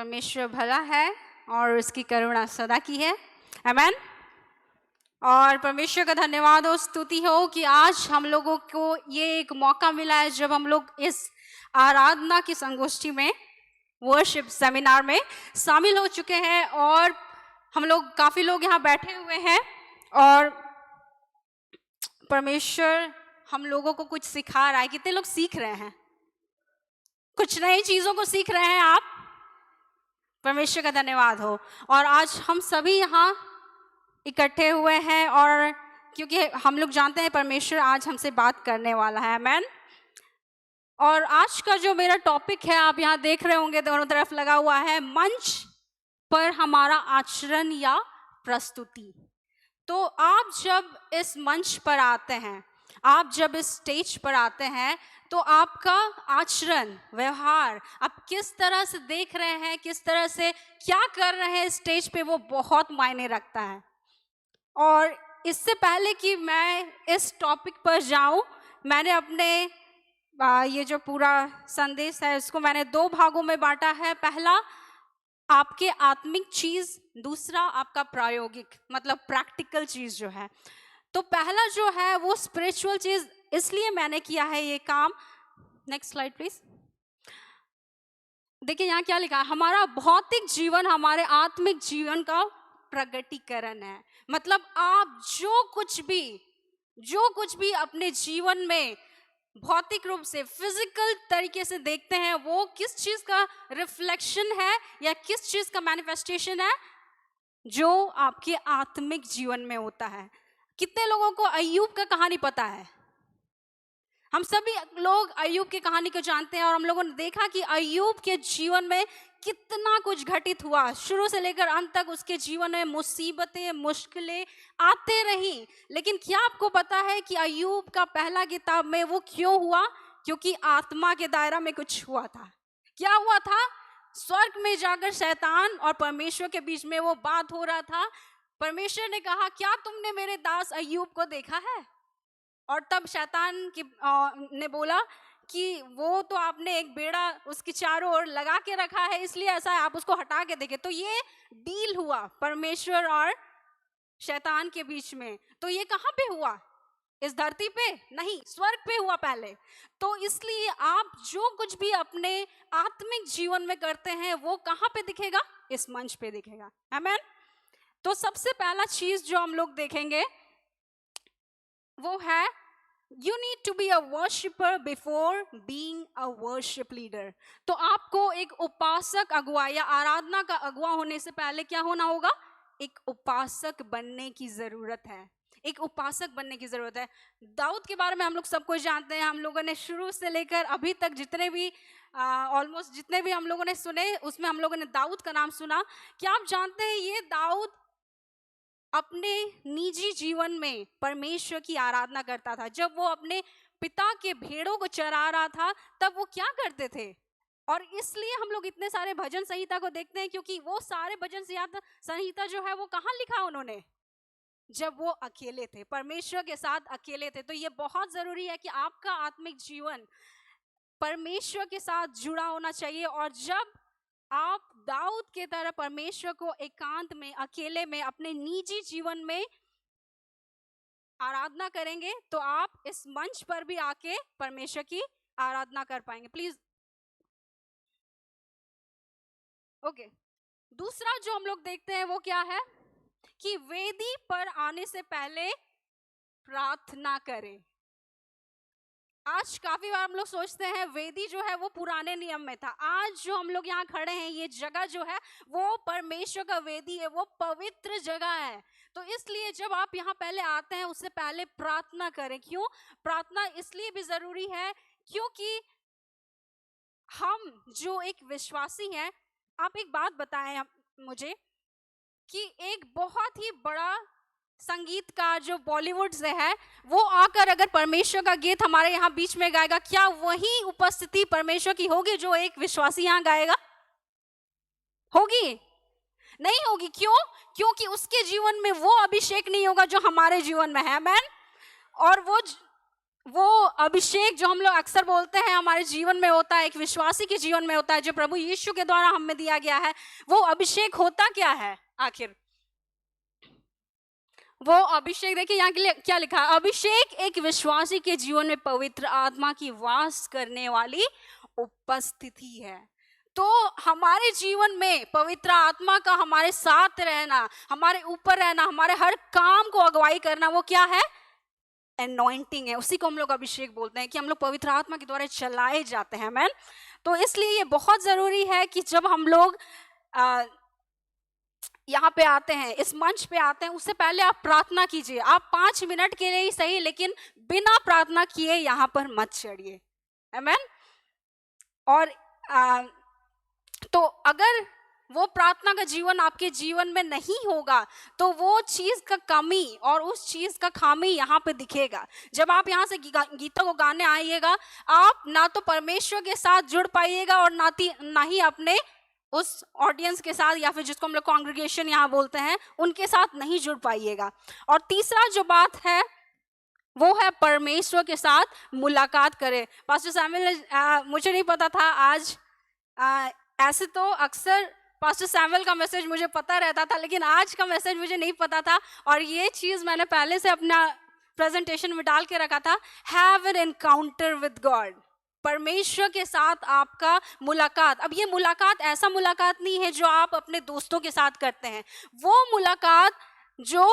परमेश्वर भला है और उसकी करुणा सदा की है। आमेन। और परमेश्वर का धन्यवाद और स्तुति हो कि आज हम लोगों को ये एक मौका मिला है जब हम लोग इस आराधना की संगोष्ठी में, वर्शिप सेमिनार में शामिल हो चुके हैं और हम लोग काफ़ी लोग यहाँ बैठे हुए हैं और परमेश्वर हम लोगों को कुछ सिखा रहा है। कितने लोग सीख रहे हैं? कुछ नई चीज़ों को सीख रहे हैं आप। परमेश्वर का धन्यवाद हो। और आज हम सभी यहाँ इकट्ठे हुए हैं और क्योंकि हम लोग जानते हैं परमेश्वर आज हमसे बात करने वाला है। आमेन। और आज का जो मेरा टॉपिक है, आप यहाँ देख रहे होंगे दोनों तरफ लगा हुआ है, मंच पर हमारा आचरण या प्रस्तुति। तो आप जब इस मंच पर आते हैं, आप जब इस स्टेज पर आते हैं, तो आपका आचरण, व्यवहार, आप किस तरह से देख रहे हैं, किस तरह से क्या कर रहे हैं स्टेज पे, वो बहुत मायने रखता है। और इससे पहले कि मैं इस टॉपिक पर जाऊं, मैंने अपने ये जो पूरा संदेश है इसको मैंने 2 भागों में बांटा है। पहला आपके आत्मिक चीज, दूसरा आपका प्रायोगिक मतलब प्रैक्टिकल चीज जो है। तो पहला जो है वो स्पिरिचुअल चीज, इसलिए मैंने किया है ये काम। Next slide please. देखिए यहाँ क्या लिखा है, हमारा भौतिक जीवन हमारे आत्मिक जीवन का प्रगटीकरण है। मतलब आप जो कुछ भी अपने जीवन में भौतिक रूप से, फिजिकल तरीके से देखते हैं, वो किस चीज का रिफ्लेक्शन है या किस चीज का मैनिफेस्टेशन है? जो आपके आत्मिक जीवन में होता है। कितने लोगों को अय्यूब का कहानी पता है? हम सभी लोग अय्यूब की कहानी को जानते हैं और हम लोगों ने देखा कि अय्यूब के जीवन में कितना कुछ घटित हुआ। शुरू से लेकर अंत तक उसके जीवन में मुसीबतें, मुश्किलें आते रही। लेकिन क्या आपको पता है कि अय्यूब का पहला किताब में वो क्यों हुआ? क्योंकि आत्मा के दायरा में कुछ हुआ था। क्या हुआ था? स्वर्ग में जाकर शैतान और परमेश्वर के बीच में वो बात हो रहा था। परमेश्वर ने कहा, क्या तुमने मेरे दास अय्यूब को देखा है? और तब शैतान ने बोला कि वो तो आपने एक बेड़ा उसकी चारों ओर लगा के रखा है, इसलिए ऐसा है, आप उसको हटा के देखें। तो ये डील हुआ परमेश्वर और शैतान के बीच में। तो ये कहाँ पे हुआ? इस धरती पे नहीं, स्वर्ग पे हुआ पहले। तो इसलिए आप जो कुछ भी अपने आत्मिक जीवन में करते हैं वो कहाँ पे दिखेगा? इस मंच पे दिखेगा। आमेन। तो सबसे पहला चीज जो हम लोग देखेंगे वो है, You need to be a worshipper before being a worship leader. तो आपको एक उपासक अगुआ या आराधना का अगुआ होने से पहले क्या होना होगा? एक उपासक बनने की जरूरत है। एक उपासक बनने की जरूरत है। दाऊद के बारे में हम लोग सब कुछ जानते हैं। हम लोगों ने शुरू से लेकर अभी तक जितने भी ऑलमोस्ट जितने भी हम लोगों ने सुने, उसमें हम लोगों ने दाऊद का नाम सुना। क्या आप जानते हैं ये दाऊद अपने निजी जीवन में परमेश्वर की आराधना करता था। जब वो अपने पिता के भेड़ों को चरा रहा था, तब वो क्या करते थे? और इसलिए हम लोग इतने सारे भजन संहिता को देखते हैं, क्योंकि वो सारे भजन संहिता जो है वो कहाँ लिखा उन्होंने? जब वो अकेले थे, परमेश्वर के साथ अकेले थे। तो ये बहुत जरूरी है कि आपका आत्मिक जीवन परमेश्वर के साथ जुड़ा होना चाहिए। और जब आप दाऊद के तरह परमेश्वर को एकांत में, अकेले में, अपने निजी जीवन में आराधना करेंगे, तो आप इस मंच पर भी आके परमेश्वर की आराधना कर पाएंगे। Please okay. दूसरा जो हम लोग देखते हैं वो क्या है कि वेदी पर आने से पहले प्रार्थना करें। आज काफी बार हम लोग सोचते हैं वेदी जो है वो पुराने नियम में था। आज जो हम लोग यहाँ खड़े हैं, ये जगह जो है वो परमेश्वर का वेदी है, वो पवित्र जगह है। तो इसलिए जब आप यहाँ पहले आते हैं, उससे पहले प्रार्थना करें। क्यों? प्रार्थना इसलिए भी जरूरी है क्योंकि हम जो एक विश्वासी हैं, आप एक बात बताएं मुझे कि एक बहुत ही बड़ा संगीतकार जो बॉलीवुड से है, वो आकर अगर परमेश्वर का गीत हमारे यहाँ बीच में गाएगा, क्या वही उपस्थिति परमेश्वर की होगी जो एक विश्वासी यहाँ गाएगा? होगी? नहीं होगी। क्यों? क्योंकि उसके जीवन में वो अभिषेक नहीं होगा जो हमारे जीवन में है। आमेन। और वो अभिषेक जो हम लोग अक्सर बोलते हैं हमारे जीवन में होता है, एक विश्वासी के जीवन में होता है, जो प्रभु यीशु के द्वारा हमें दिया गया है, वो अभिषेक होता क्या है आखिर? वो अभिषेक देखिए यहाँ के लिए क्या लिखा है, अभिषेक एक विश्वासी के जीवन में पवित्र आत्मा की वास करने वाली उपस्थिति है। तो हमारे जीवन में पवित्र आत्मा का हमारे साथ रहना, हमारे ऊपर रहना, हमारे हर काम को अगुवाई करना, वो क्या है? एनॉइंटिंग है। उसी को हम लोग अभिषेक बोलते हैं कि हम लोग पवित्र आत्मा के द्वारा चलाए जाते हैं। मैन, तो इसलिए ये बहुत जरूरी है कि जब हम लोग यहाँ पे आते हैं, इस मंच पे आते हैं, उससे पहले आप प्रार्थना कीजिए। आप 5 मिनट के लिए ही सही, लेकिन बिना प्रार्थना किए यहाँ पर मत चढ़िए। आमेन। और तो अगर वो प्रार्थना का जीवन आपके जीवन में नहीं होगा तो वो चीज का कमी और उस चीज का खामी यहाँ पे दिखेगा। जब आप यहाँ से गीतों को गाने आइएगा, आप ना तो परमेश्वर के साथ जुड़ पाइएगा और ना ही अपने उस ऑडियंस के साथ, या फिर जिसको हम लोग कॉन्ग्रेगेशन यहाँ बोलते हैं, उनके साथ नहीं जुड़ पाइएगा। और तीसरा जो बात है वो है परमेश्वर के साथ मुलाकात करें। पास्टर सैमुअल ने मुझे नहीं पता था आज, ऐसे तो अक्सर पास्टर सैमुअल का मैसेज मुझे पता रहता था, लेकिन आज का मैसेज मुझे नहीं पता था, और ये चीज़ मैंने पहले से अपना प्रेजेंटेशन में डाल के रखा था। Have an encounter with God, परमेश्वर के साथ आपका मुलाकात। अब ये मुलाकात ऐसा मुलाकात नहीं है जो आप अपने दोस्तों के साथ करते हैं, वो मुलाकात जो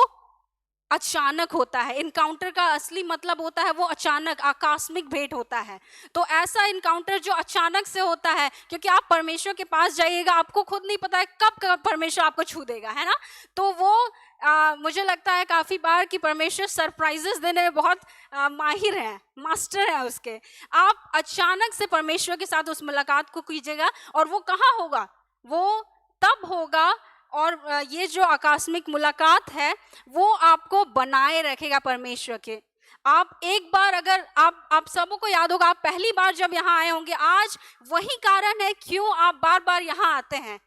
अचानक होता है। इनकाउंटर का असली मतलब होता है वो अचानक, आकस्मिक भेंट होता है। तो ऐसा इनकाउंटर जो अचानक से होता है, क्योंकि आप परमेश्वर के पास जाइएगा, आपको खुद नहीं पता है कब परमेश्वर आपको छू देगा, है ना। तो वो मुझे लगता है काफ़ी बार कि परमेश्वर सरप्राइजेस देने में बहुत माहिर है, मास्टर है उसके। आप अचानक से परमेश्वर के साथ उस मुलाकात को कीजिएगा, और वो कहाँ होगा? वो तब होगा, और ये जो आकस्मिक मुलाकात है वो आपको बनाए रखेगा परमेश्वर के। आप एक बार, अगर आप सबों को याद होगा, आप पहली बार जब यहाँ आए होंगे, आज वही कारण है क्यों आप बार बार यहाँ आते हैं,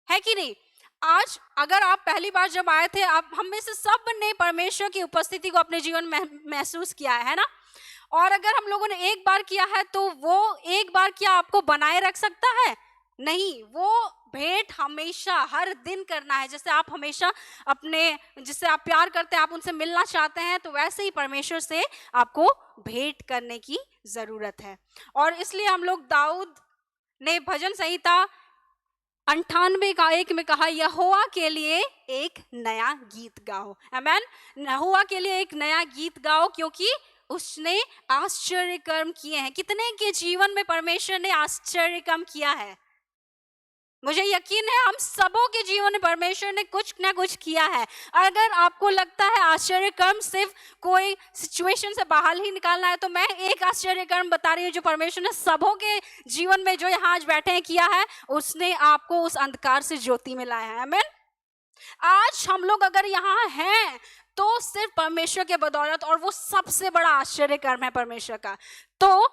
है कि नहीं? आज अगर आप पहली बार जब आए थे, आप हम में से सब ने परमेश्वर की उपस्थिति को अपने जीवन में महसूस किया है ना। और अगर हम लोगों ने एक बार किया है तो वो एक बार क्या आपको बनाए रख सकता है? नहीं, वो भेंट हमेशा हर दिन करना है। जैसे आप हमेशा अपने, जिससे आप प्यार करते हैं, आप उनसे मिलना चाहते हैं, तो वैसे ही परमेश्वर से आपको भेंट करने की जरूरत है। और इसलिए हम लोग, दाऊद ने भजन संहिता 98 का 1 में कहा, यहोवा के लिए एक नया गीत गाओ। आमेन। यहोवा के लिए एक नया गीत गाओ, क्योंकि उसने आश्चर्य कर्म किए हैं। कितने के जीवन में परमेश्वर ने आश्चर्य कर्म किया है? मुझे यकीन है हम सबों के जीवन में परमेश्वर ने कुछ ना कुछ किया है। अगर आपको लगता है आश्चर्य कर्म सिर्फ कोई सिचुएशन से बाहर ही निकालना है, तो मैं एक आश्चर्य कर्म बता रही हूँ जो परमेश्वर ने सबों के जीवन में, जो यहाँ आज बैठे हैं, किया है। उसने आपको उस अंधकार से ज्योति में लाया है। आमीन। आज हम लोग अगर यहाँ हैं तो सिर्फ परमेश्वर के बदौलत, और वो सबसे बड़ा आश्चर्य कर्म है परमेश्वर का। तो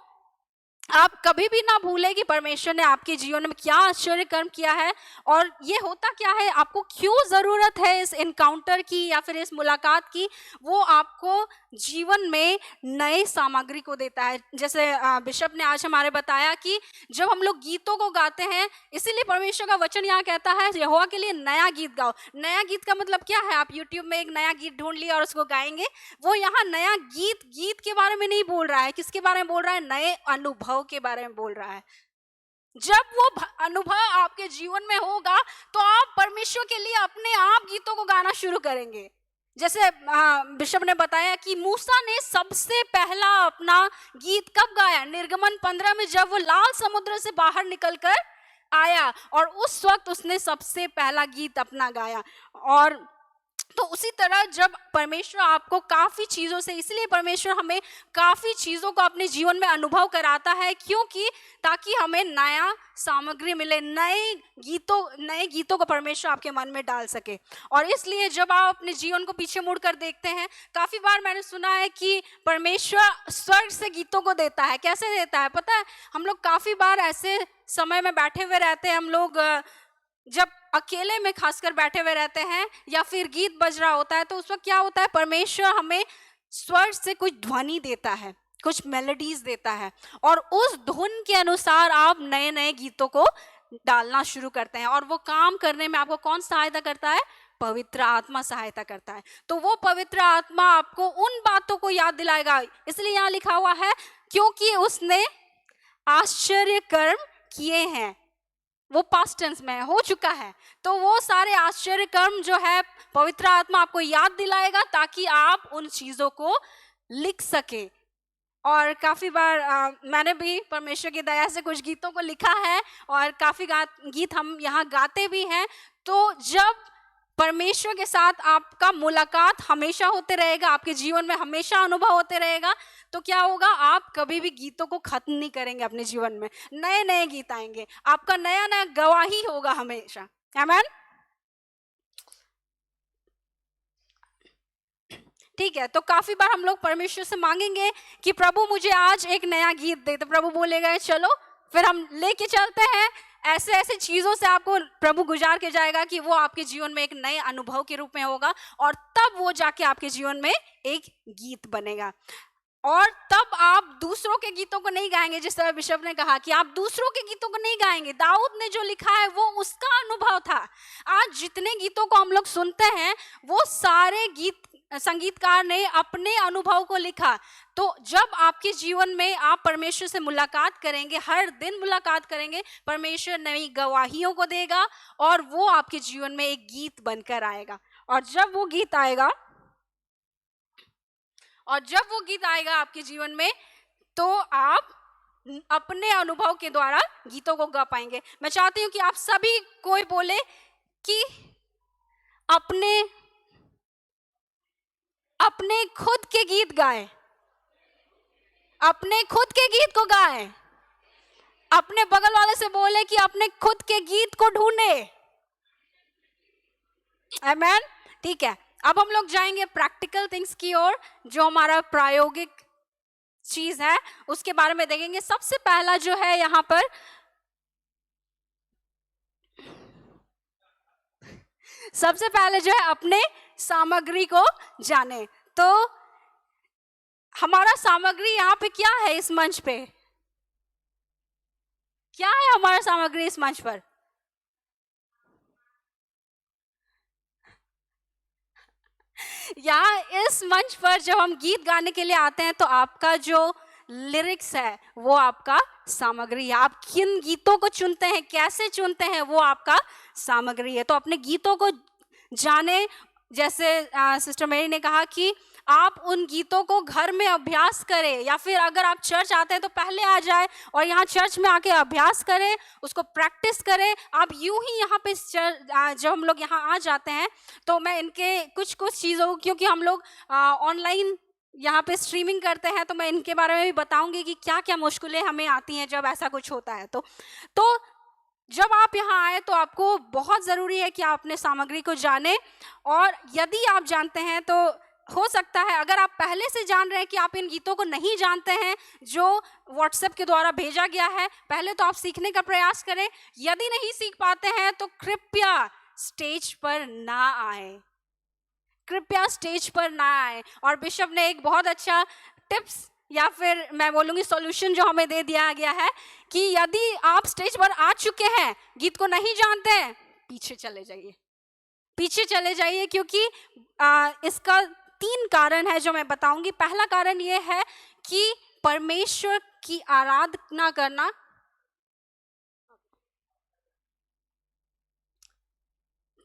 आप कभी भी ना भूले कि परमेश्वर ने आपके जीवन में क्या आश्चर्य कर्म किया है, और ये होता क्या है, आपको क्यों जरूरत है इस एनकाउंटर की या फिर इस मुलाकात की। वो आपको जीवन में नए सामग्री को देता है। जैसे बिशप ने आज हमारे बताया कि जब हम लोग गीतों को गाते हैं, इसीलिए परमेश्वर का वचन यहाँ कहता है यहोवा के लिए नया गीत गाओ। नया गीत का मतलब क्या है? आप यूट्यूब में एक नया गीत ढूंढ लिया और उसको गाएंगे। वो यहाँ नया गीत के बारे में नहीं बोल रहा है। किसके बारे में बोल रहा है? नए अनुभव के बारे में बोल रहा है। जब वो अनुभव आपके जीवन में होगा तो आप परमेश्वर के लिए अपने आप गीतों को गाना शुरू करेंगे। जैसे बिशप ने बताया कि मूसा ने सबसे पहला अपना गीत कब गाया? निर्गमन 15 में, जब वो लाल समुद्र से बाहर निकलकर आया, और उस वक्त उसने सबसे पहला गीत अपना गाया। और तो उसी तरह जब परमेश्वर आपको काफ़ी चीज़ों से, इसलिए परमेश्वर हमें काफ़ी चीज़ों को अपने जीवन में अनुभव कराता है, क्योंकि ताकि हमें नया सामग्री मिले, नए गीतों को परमेश्वर आपके मन में डाल सके। और इसलिए जब आप अपने जीवन को पीछे मुड़कर देखते हैं, काफ़ी बार मैंने सुना है कि परमेश्वर स्वर्ग से गीतों को देता है। कैसे देता है पता है? हम लोग काफ़ी बार ऐसे समय में बैठे हुए रहते हैं, हम लोग जब अकेले में खासकर बैठे हुए रहते हैं या फिर गीत बज रहा होता है, तो उस वक्त क्या होता है? परमेश्वर हमें स्वर्ग से कुछ ध्वनि देता है, कुछ मेलोडीज देता है, और उस धुन के अनुसार आप नए नए गीतों को डालना शुरू करते हैं। और वो काम करने में आपको कौन सहायता करता है? पवित्र आत्मा सहायता करता है। तो वो पवित्र आत्मा आपको उन बातों को याद दिलाएगा। इसलिए यहाँ लिखा हुआ है, क्योंकि उसने आश्चर्य कर्म किए हैं। वो पास्ट टेंस में हो चुका है। तो वो सारे आश्चर्य कर्म जो है पवित्र आत्मा आपको याद दिलाएगा, ताकि आप उन चीजों को लिख सके। और काफी बार मैंने भी परमेश्वर की दया से कुछ गीतों को लिखा है, और काफी गीत हम यहाँ गाते भी हैं। तो जब परमेश्वर के साथ आपका मुलाकात हमेशा होते रहेगा, आपके जीवन में हमेशा अनुभव होते रहेगा, तो क्या होगा? आप कभी भी गीतों को खत्म नहीं करेंगे अपने जीवन में। नए नए गीत आएंगे, आपका नया नया गवाही होगा हमेशा। आमीन। ठीक है, तो काफी बार हम लोग परमेश्वर से मांगेंगे कि प्रभु मुझे आज एक नया गीत दे, तो प्रभु बोलेगा चलो, फिर हम लेके चलते हैं। ऐसे ऐसे चीजों से आपको प्रभु गुजार के जाएगा कि वो आपके जीवन में एक नए अनुभव के रूप में होगा, और तब वो जाके आपके जीवन में एक गीत बनेगा। और तब आप दूसरों के गीतों को नहीं गाएंगे, जिस तरह बिशप ने कहा कि आप दूसरों के गीतों को नहीं गाएंगे। दाऊद ने जो लिखा है वो उसका अनुभव था। आज जितने गीतों को हम लोग सुनते हैं वो सारे गीत संगीतकार ने अपने अनुभव को लिखा। तो जब आपके जीवन में आप परमेश्वर से मुलाकात करेंगे, हर दिन मुलाकात करेंगे, परमेश्वर नई गवाहियों को देगा, और वो आपके जीवन में एक गीत बनकर आएगा। और जब वो गीत आएगा आपके जीवन में, तो आप अपने अनुभव के द्वारा गीतों को गा पाएंगे। मैं चाहती हूँ कि आप सभी कोई बोले कि अपने खुद के गीत गाएं, अपने खुद के गीत को गाएं। अपने बगल वाले से बोले कि अपने खुद के गीत को ढूंढे। आमीन। ठीक है, अब हम लोग जाएंगे प्रैक्टिकल थिंग्स की ओर, जो हमारा प्रायोगिक चीज है उसके बारे में देखेंगे। सबसे पहला जो है यहाँ पर, सबसे पहले जो है अपने सामग्री को जाने। तो हमारा सामग्री यहाँ पे क्या है? इस मंच पे क्या है हमारा सामग्री इस मंच पर? यहाँ इस मंच पर जब हम गीत गाने के लिए आते हैं, तो आपका जो लिरिक्स है वो आपका सामग्री है। आप किन गीतों को चुनते हैं, कैसे चुनते हैं, वो आपका सामग्री है। तो अपने गीतों को जाने। जैसे सिस्टर मेरी ने कहा कि आप उन गीतों को घर में अभ्यास करें, या फिर अगर आप चर्च आते हैं तो पहले आ जाए और यहाँ चर्च में आके अभ्यास करें, उसको प्रैक्टिस करें। आप यूं ही यहाँ पे जब हम लोग यहाँ आ जाते हैं, तो मैं इनके कुछ चीज़ों, क्योंकि हम लोग ऑनलाइन यहाँ पे स्ट्रीमिंग करते हैं, तो मैं इनके बारे में भी बताऊंगी कि क्या क्या मुश्किलें हमें आती हैं जब ऐसा कुछ होता है। तो जब आप यहाँ आए तो आपको बहुत ज़रूरी है कि आप अपने सामग्री को जानें। और यदि आप जानते हैं, तो हो सकता है अगर आप पहले से जान रहे हैं कि आप इन गीतों को नहीं जानते हैं जो व्हाट्सएप के द्वारा भेजा गया है, पहले तो आप सीखने का प्रयास करें। यदि नहीं सीख पाते हैं तो कृपया स्टेज पर ना आए, कृपया स्टेज पर ना आए। और बिशप ने एक बहुत अच्छा टिप्स, या फिर मैं बोलूँगी सॉल्यूशन जो हमें दे दिया गया है, कि यदि आप स्टेज पर आ चुके हैं, गीत को नहीं जानते हैं, पीछे चले जाइए, पीछे चले जाइए। क्योंकि इसका 3 कारण है जो मैं बताऊंगी। पहला कारण ये है कि परमेश्वर की आराधना करना,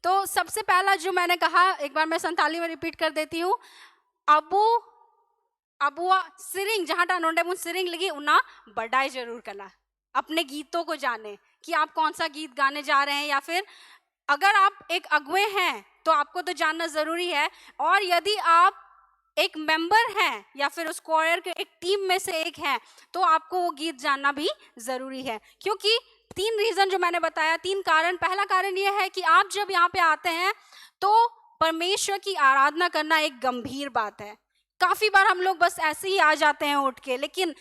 तो सबसे पहला जो मैंने कहा, एक बार मैं संताली में रिपीट कर देती हूँ। अबुआ सिरिंग जहाँ नोंडे मुन सिरिंग लगी उना बढ़ाई जरूर करना। अपने गीतों को जाने कि आप कौन सा गीत गाने जा रहे हैं, या फिर अगर आप एक अगुए हैं तो आपको तो जानना जरूरी है। और यदि आप एक मेंबर हैं या फिर उस क्वायर के एक टीम में से एक हैं, तो आपको वो गीत जानना भी जरूरी है। क्योंकि 3 रीजन जो मैंने बताया, 3 कारण। पहला कारण ये है कि आप जब यहाँ पे आते हैं तो परमेश्वर की आराधना करना एक गंभीर बात है। काफी बार हम लोग बस ऐसे ही आ जाते हैं उठ के, लेकिन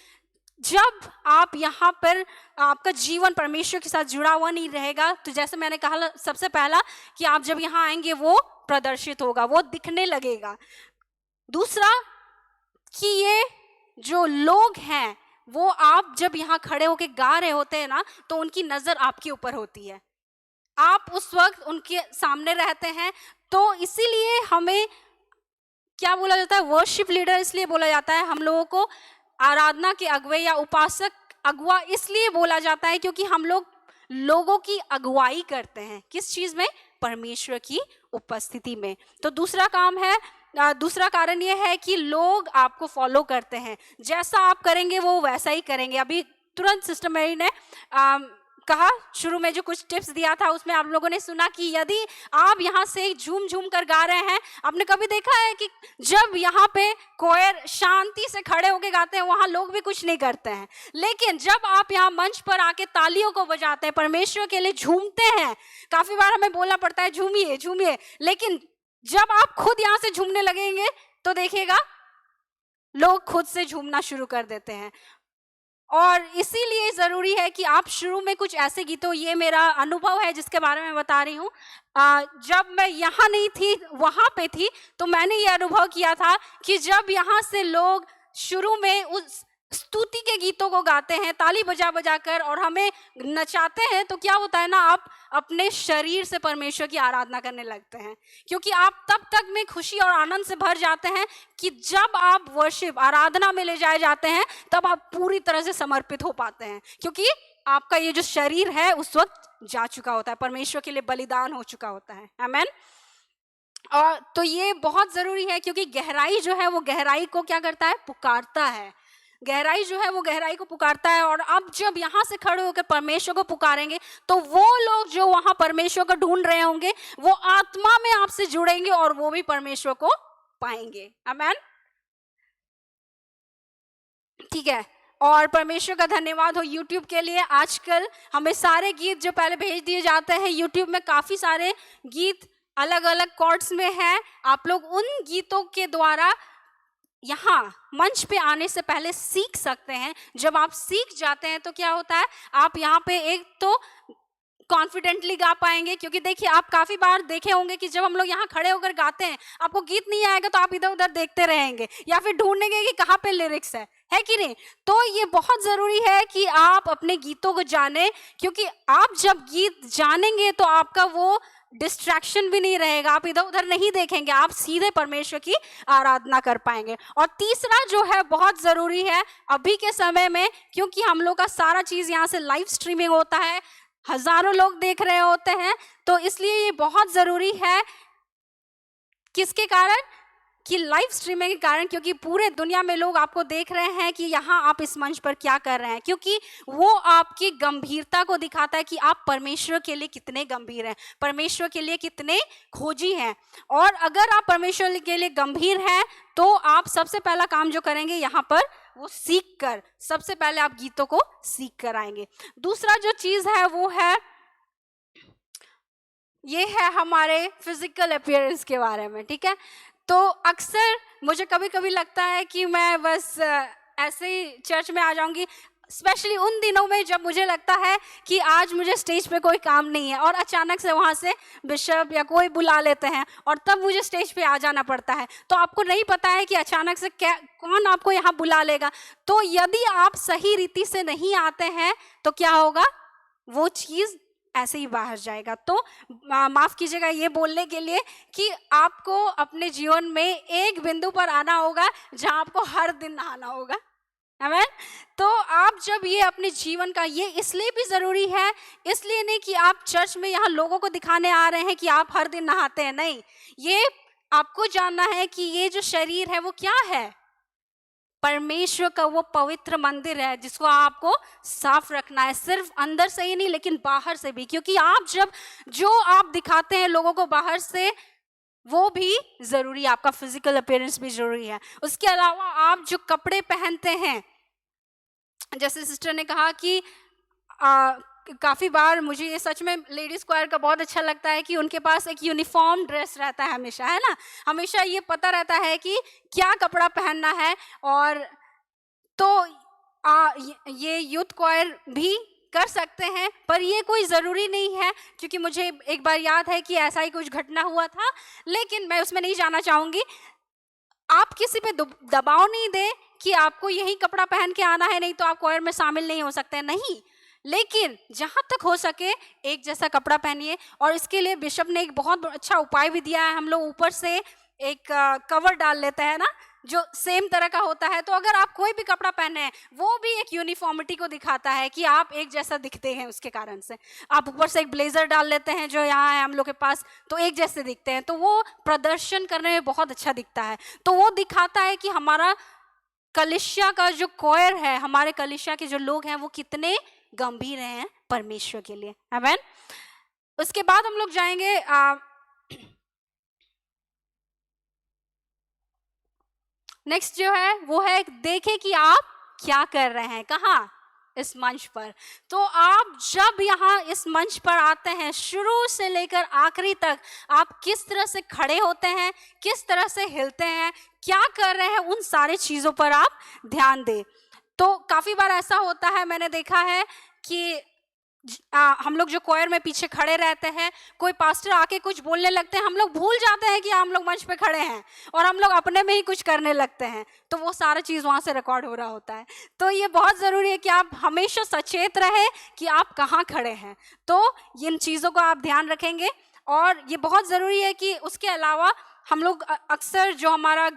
जब आप यहाँ पर आपका जीवन परमेश्वर के साथ जुड़ा हुआ नहीं रहेगा, तो जैसे मैंने कहा सबसे पहला कि आप जब यहाँ आएंगे वो प्रदर्शित होगा, वो दिखने लगेगा। दूसरा कि ये जो लोग हैं वो आप जब यहाँ खड़े होके गा रहे होते हैं ना, तो उनकी नजर आपके ऊपर होती है, आप उस वक्त उनके सामने रहते हैं। तो इसीलिए हमें क्या बोला जाता है, वर्शिप लीडर इसलिए बोला जाता है, हम लोगों को आराधना के अगुवे या उपासक अगुआ इसलिए बोला जाता है क्योंकि हम लोग लोगों की अगुवाई करते हैं। किस चीज में? परमेश्वर की उपस्थिति में। तो दूसरा काम है, दूसरा कारण यह है कि लोग आपको फॉलो करते हैं, जैसा आप करेंगे वो वैसा ही करेंगे। अभी तुरंत सिस्टर मैरी ने कहा, शुरू में जो कुछ टिप्स दिया था उसमें आप लोगों ने सुना कि यदि आप यहाँ से झूम झूम कर गा रहे हैं, आपने कभी देखा है कि जब यहाँ पे कोयर शांति से खड़े होके गाते हैं वहां लोग भी कुछ नहीं करते हैं, लेकिन जब आप यहाँ मंच पर आके तालियों को बजाते हैं, परमेश्वर के लिए झूमते हैं, काफी बार हमें बोलना पड़ता है झूमिए झूमिए, लेकिन जब आप खुद यहाँ से झूमने लगेंगे तो देखिएगा लोग खुद से झूमना शुरू कर देते हैं। और इसीलिए जरूरी है कि आप शुरू में कुछ ऐसे गीतों, ये मेरा अनुभव है जिसके बारे में बता रही हूँ, जब मैं यहाँ नहीं थी वहां पे थी, तो मैंने ये अनुभव किया था कि जब यहाँ से लोग शुरू में उस स्तुति के गीतों को गाते हैं ताली बजा बजा कर और हमें नचाते हैं, तो क्या होता है ना, आप अपने शरीर से परमेश्वर की आराधना करने लगते हैं, क्योंकि आप तब तक में खुशी और आनंद से भर जाते हैं कि जब आप वर्शिप आराधना में ले जाए जाते हैं तब आप पूरी तरह से समर्पित हो पाते हैं, क्योंकि आपका ये जो शरीर है उस वक्त जा चुका होता है, परमेश्वर के लिए बलिदान हो चुका होता है। आमेन। और तो ये बहुत जरूरी है, क्योंकि गहराई जो है वो गहराई को क्या करता है, पुकारता है। गहराई जो है वो गहराई को पुकारता है। और अब जब यहाँ से खड़े होकर परमेश्वर को पुकारेंगे तो वो लोग जो वहां परमेश्वर को ढूंढ रहे होंगे वो आत्मा में आपसे जुड़ेंगे और वो भी परमेश्वर को पाएंगे। आमेन। ठीक है। और परमेश्वर का धन्यवाद हो यूट्यूब के लिए। आजकल हमें सारे गीत जो पहले भेज दिए जाते हैं यूट्यूब में, काफी सारे गीत अलग अलग कॉर्ड्स में हैं। आप लोग उन गीतों के द्वारा यहाँ मंच पे आने से पहले सीख सकते हैं। जब आप सीख जाते हैं तो क्या होता है, आप यहाँ पे एक तो कॉन्फिडेंटली गा पाएंगे, क्योंकि देखिए आप काफी बार देखे होंगे कि जब हम लोग यहाँ खड़े होकर गाते हैं आपको गीत नहीं आएगा तो आप इधर उधर देखते रहेंगे या फिर ढूंढेंगे कि कहाँ पे लिरिक्स है कि नहीं। तो ये बहुत जरूरी है कि आप अपने गीतों को जाने, क्योंकि आप जब गीत जानेंगे तो आपका वो डिस्ट्रैक्शन भी नहीं रहेगा, आप इधर उधर नहीं देखेंगे, आप सीधे परमेश्वर की आराधना कर पाएंगे। और तीसरा जो है बहुत जरूरी है अभी के समय में, क्योंकि हम लोग का सारा चीज यहाँ से लाइव स्ट्रीमिंग होता है, हजारों लोग देख रहे होते हैं, तो इसलिए ये बहुत जरूरी है। किसके कारण? कि लाइव स्ट्रीमिंग के कारण, क्योंकि पूरे दुनिया में लोग आपको देख रहे हैं कि यहाँ आप इस मंच पर क्या कर रहे हैं, क्योंकि वो आपकी गंभीरता को दिखाता है कि आप परमेश्वर के लिए कितने गंभीर हैं, परमेश्वर के लिए कितने खोजी हैं। और अगर आप परमेश्वर के लिए गंभीर हैं तो आप सबसे पहला काम जो करेंगे यहाँ पर वो सीख कर, सबसे पहले आप गीतों को सीख कर आएंगे। दूसरा जो चीज है वो है, ये है हमारे फिजिकल अपीयरेंस के बारे में। ठीक है। तो अक्सर मुझे कभी कभी लगता है कि मैं बस ऐसे ही चर्च में आ जाऊंगी, स्पेशली उन दिनों में जब मुझे लगता है कि आज मुझे स्टेज पे कोई काम नहीं है और अचानक से वहाँ से बिशप या कोई बुला लेते हैं और तब मुझे स्टेज पे आ जाना पड़ता है। तो आपको नहीं पता है कि अचानक से कौन आपको यहाँ बुला लेगा। तो यदि आप सही रीति से नहीं आते हैं तो क्या होगा, वो चीज़ ऐसे ही बाहर जाएगा। तो माफ कीजिएगा ये बोलने के लिए कि आपको अपने जीवन में एक बिंदु पर आना होगा जहां आपको हर दिन नहाना होगा। आमेन। तो आप जब ये अपने जीवन का, ये इसलिए भी जरूरी है, इसलिए नहीं कि आप चर्च में यहाँ लोगों को दिखाने आ रहे हैं कि आप हर दिन नहाते हैं, नहीं, ये आपको जानना है कि ये जो शरीर है वो क्या है, परमेश्वर का वो पवित्र मंदिर है जिसको आपको साफ रखना है, सिर्फ अंदर से ही नहीं लेकिन बाहर से भी। क्योंकि आप जब जो आप दिखाते हैं लोगों को बाहर से, वो भी जरूरी है, आपका फिजिकल अपीयरेंस भी जरूरी है। उसके अलावा आप जो कपड़े पहनते हैं, जैसे सिस्टर ने कहा कि काफ़ी बार मुझे ये सच में लेडीज़ क्वायर का बहुत अच्छा लगता है कि उनके पास एक यूनिफॉर्म ड्रेस रहता है हमेशा, है ना, हमेशा ये पता रहता है कि क्या कपड़ा पहनना है। और तो ये यूथ क्वायर भी कर सकते हैं, पर ये कोई ज़रूरी नहीं है, क्योंकि मुझे एक बार याद है कि ऐसा ही कुछ घटना हुआ था, लेकिन मैं उसमें नहीं जाना चाहूँगी। आप किसी पे दबाव नहीं दे कि आपको यही कपड़ा पहन के आना है, नहीं तो आप क्वायर में शामिल नहीं हो सकते हैं, नहीं। लेकिन जहां तक हो सके एक जैसा कपड़ा पहनिए। और इसके लिए बिशप ने एक बहुत अच्छा उपाय भी दिया है। हम लोग ऊपर से एक कवर डाल लेते हैं ना, जो सेम तरह का होता है। तो अगर आप कोई भी कपड़ा पहने हैं, वो भी एक यूनिफॉर्मिटी को दिखाता है कि आप एक जैसा दिखते हैं। उसके कारण से आप ऊपर से एक ब्लेजर डाल लेते हैं जो यहाँ है हम लोग के पास, तो एक जैसे दिखते हैं, तो वो प्रदर्शन करने में बहुत अच्छा दिखता है। तो वो दिखाता है कि हमारा कलीसिया का जो कोयर है, हमारे कलीसिया के जो लोग हैं, वो कितने गंभीर हैं परमेश्वर के लिए। आमीन। उसके बाद हम लोग जाएंगे नेक्स्ट जो है वो है, देखे कि आप क्या कर रहे हैं, कहाँ, इस मंच पर। तो आप जब यहाँ इस मंच पर आते हैं, शुरू से लेकर आखिरी तक आप किस तरह से खड़े होते हैं, किस तरह से हिलते हैं, क्या कर रहे हैं, उन सारी चीजों पर आप ध्यान दें। तो काफी बार ऐसा होता है, मैंने देखा है कि हम लोग जो क्वायर में पीछे खड़े रहते हैं, कोई पास्टर आके कुछ बोलने लगते हैं, हम लोग भूल जाते हैं कि हम लोग मंच पे खड़े हैं और हम लोग अपने में ही कुछ करने लगते हैं। तो वो सारा चीज़ वहाँ से रिकॉर्ड हो रहा होता है। तो ये बहुत ज़रूरी है कि आप हमेशा सचेत रहे कि आप कहाँ खड़े हैं। तो इन चीज़ों को आप ध्यान रखेंगे। और ये बहुत ज़रूरी है कि उसके अलावा हम लोग अक्सर जो हमारा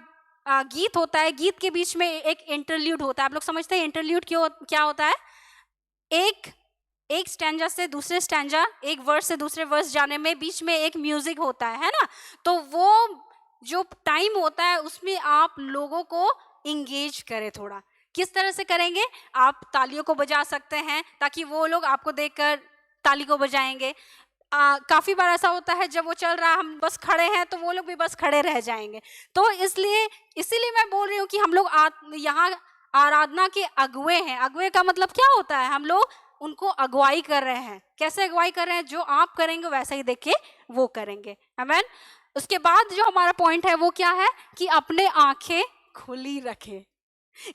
गीत होता है, गीत के बीच में एक इंटरल्यूड होता है। आप लोग समझते हैं इंटरल्यूड क्या होता है? एक स्टैंजा से दूसरे स्टैंजा, एक वर्स से दूसरे वर्स जाने में बीच में एक म्यूजिक होता है ना। तो वो जो टाइम होता है उसमें आप लोगों को इंगेज करें थोड़ा। किस तरह से करेंगे? आप तालियों को बजा सकते हैं ताकि वो लोग आपको देखकर ताली को बजाएंगे। काफी बार ऐसा होता है जब वो चल रहा है, हम बस खड़े हैं, तो वो लोग भी बस खड़े रह जाएंगे। तो इसीलिए मैं बोल रही हूँ कि हम लोग यहाँ आराधना के अगुए हैं। अगुए का मतलब क्या होता है? हम लोग उनको अगुवाई कर रहे हैं। कैसे अगुवाई कर रहे हैं? जो आप करेंगे वैसा ही देख के वो करेंगे। आमीन। उसके बाद जो हमारा पॉइंट है वो क्या है कि अपने आंखें खुली रखें।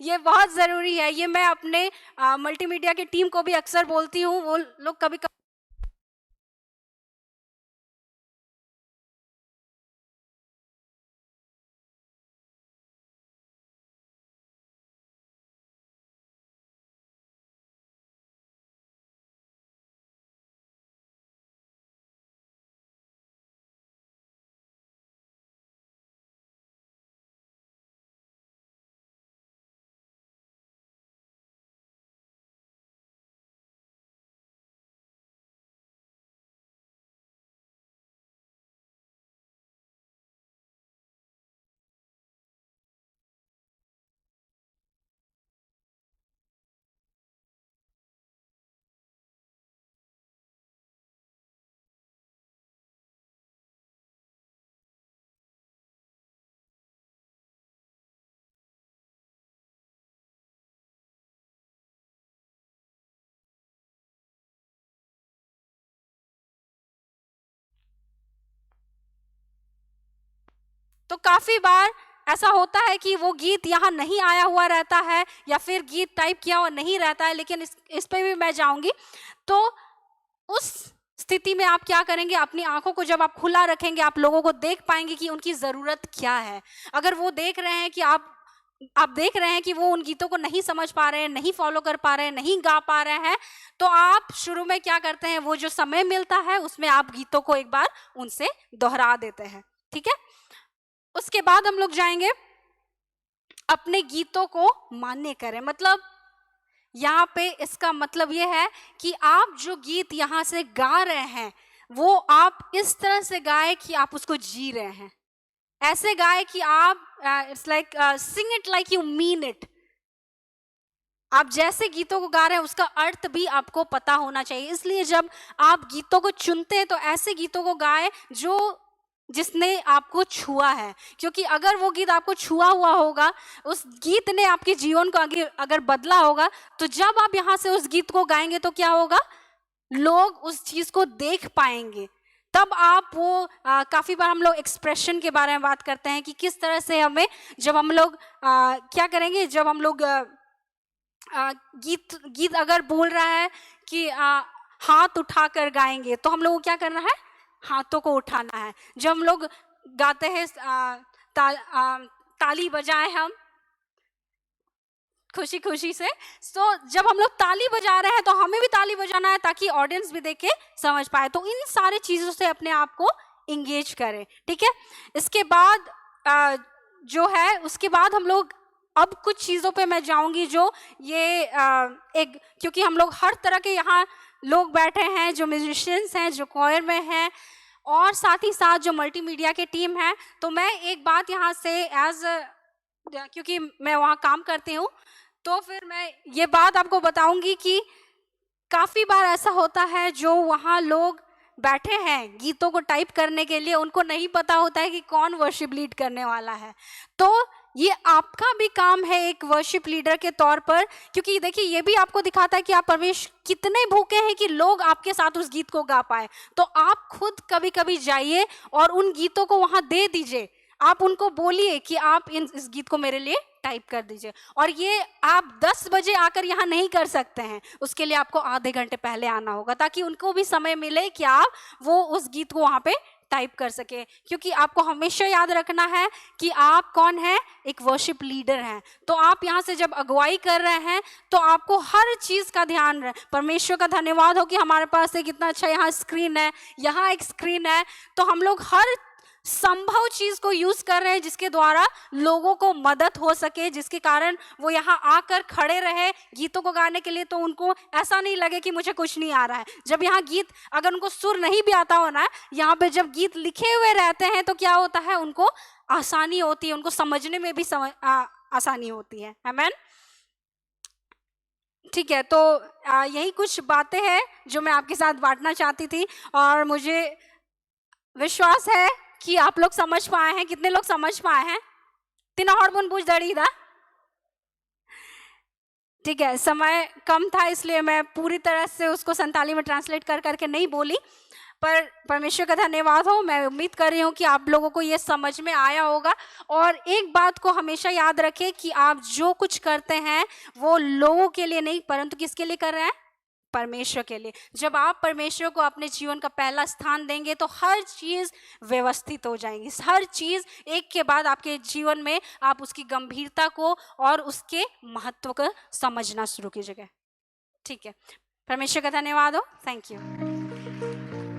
ये बहुत जरूरी है। ये मैं अपने मल्टीमीडिया की टीम को भी अक्सर बोलती हूँ। वो लोग कभी तो काफी बार ऐसा होता है कि वो गीत यहाँ नहीं आया हुआ रहता है या फिर गीत टाइप किया हुआ नहीं रहता है, लेकिन इस पे भी मैं जाऊंगी। तो उस स्थिति में आप क्या करेंगे? अपनी आंखों को जब आप खुला रखेंगे, आप लोगों को देख पाएंगे कि उनकी जरूरत क्या है। अगर वो देख रहे हैं कि आप देख रहे हैं कि वो उन गीतों को नहीं समझ पा रहे हैं, नहीं फॉलो कर पा रहे हैं, नहीं गा पा रहे हैं, तो आप शुरू में क्या करते हैं? वो जो समय मिलता है उसमें आप गीतों को एक बार उनसे दोहरा देते हैं। ठीक है। उसके बाद हम लोग जाएंगे अपने गीतों को मान्य करें। मतलब यहाँ पे इसका मतलब ये है कि आप जो गीत यहाँ से गा रहे हैं वो आप इस तरह से गाए कि आप उसको जी रहे हैं। ऐसे गाए कि आप it's like sing it like you mean it. आप जैसे गीतों को गा रहे हैं उसका अर्थ भी आपको पता होना चाहिए। इसलिए जब आप गीतों को चुनते हैं तो ऐसे गीतों को गाए जो जिसने आपको छुआ है। क्योंकि अगर वो गीत आपको छुआ हुआ होगा, उस गीत ने आपके जीवन को आगे अगर बदला होगा, तो जब आप यहाँ से उस गीत को गाएंगे तो क्या होगा? लोग उस चीज को देख पाएंगे। तब आप वो काफी बार हम लोग एक्सप्रेशन के बारे में बात करते हैं कि किस तरह से हमें, जब हम लोग क्या करेंगे, जब हम लोग गीत अगर बोल रहा है कि हाथ उठाकर गाएंगे, तो हम लोग को क्या करना है? हाथों को उठाना है। जब हम लोग गाते हैं ताली बजाएं हम खुशी खुशी से। तो जब हम लोग ताली बजा रहे हैं तो हमें भी ताली बजाना है ताकि ऑडियंस भी देख के समझ पाए। तो इन सारी चीज़ों से अपने आप को इंगेज करें, ठीक है। इसके बाद जो है उसके बाद हम लोग अब कुछ चीज़ों पे मैं जाऊंगी जो ये एक, क्योंकि हम लोग हर तरह के यहाँ लोग बैठे हैं, जो म्यूजिशियंस हैं, जो कॉयर में हैं, और साथ ही साथ जो मल्टीमीडिया के टीम है। तो मैं एक बात यहाँ से क्योंकि मैं वहाँ काम करती हूँ, तो फिर मैं ये बात आपको बताऊंगी कि काफ़ी बार ऐसा होता है जो वहाँ लोग बैठे हैं गीतों को टाइप करने के लिए, उनको नहीं पता होता है कि कौन वर्शिप लीड करने वाला है। तो ये आपका भी काम है एक वर्शिप लीडर के तौर पर, क्योंकि देखिए ये भी आपको दिखाता है कि आप परमेश्वर कितने भूखे हैं कि लोग आपके साथ उस गीत को गा पाए। तो आप खुद कभी कभी जाइए और उन गीतों को वहाँ दे दीजिए, आप उनको बोलिए कि आप इस गीत को मेरे लिए टाइप कर दीजिए। और ये आप 10 बजे आकर यहाँ नहीं कर सकते हैं, उसके लिए आपको आधे घंटे पहले आना होगा ताकि उनको भी समय मिले कि आप वो उस गीत को वहाँ पे टाइप कर सके। क्योंकि आपको हमेशा याद रखना है कि आप कौन है, एक वर्शिप लीडर हैं। तो आप यहाँ से जब अगुवाई कर रहे हैं तो आपको हर चीज़ का ध्यान रहे। परमेश्वर का धन्यवाद हो कि हमारे पास एक इतना अच्छा यहाँ स्क्रीन है, यहाँ एक स्क्रीन है, तो हम लोग हर संभव चीज को यूज कर रहे हैं जिसके द्वारा लोगों को मदद हो सके, जिसके कारण वो यहाँ आकर खड़े रहे गीतों को गाने के लिए। तो उनको ऐसा नहीं लगे कि मुझे कुछ नहीं आ रहा है। जब यहाँ गीत, अगर उनको सुर नहीं भी आता हो ना, यहाँ पे जब गीत लिखे हुए रहते हैं तो क्या होता है, उनको आसानी होती है, उनको समझने में भी आसानी होती है। आमीन। ठीक है, तो यही कुछ बातें हैं जो मैं आपके साथ बांटना चाहती थी, और मुझे विश्वास है कि आप लोग समझ पाए हैं। कितने लोग समझ पाए हैं? तीन और बुन बुझ दड़ी दा। ठीक है, समय कम था इसलिए मैं पूरी तरह से उसको संताली में ट्रांसलेट कर करके नहीं बोली, पर परमेश्वर का धन्यवाद हो। मैं उम्मीद कर रही हूँ कि आप लोगों को ये समझ में आया होगा। और एक बात को हमेशा याद रखें कि आप जो कुछ करते हैं वो लोगों के लिए नहीं, परंतु किसके लिए कर रहे हैं? परमेश्वर के लिए। जब आप परमेश्वर को अपने जीवन का पहला स्थान देंगे तो हर चीज व्यवस्थित हो जाएंगी। हर चीज एक के बाद आपके जीवन में आप उसकी गंभीरता को और उसके महत्व को समझना शुरू कीजिएगा। ठीक है, परमेश्वर का धन्यवाद हो। Thank you.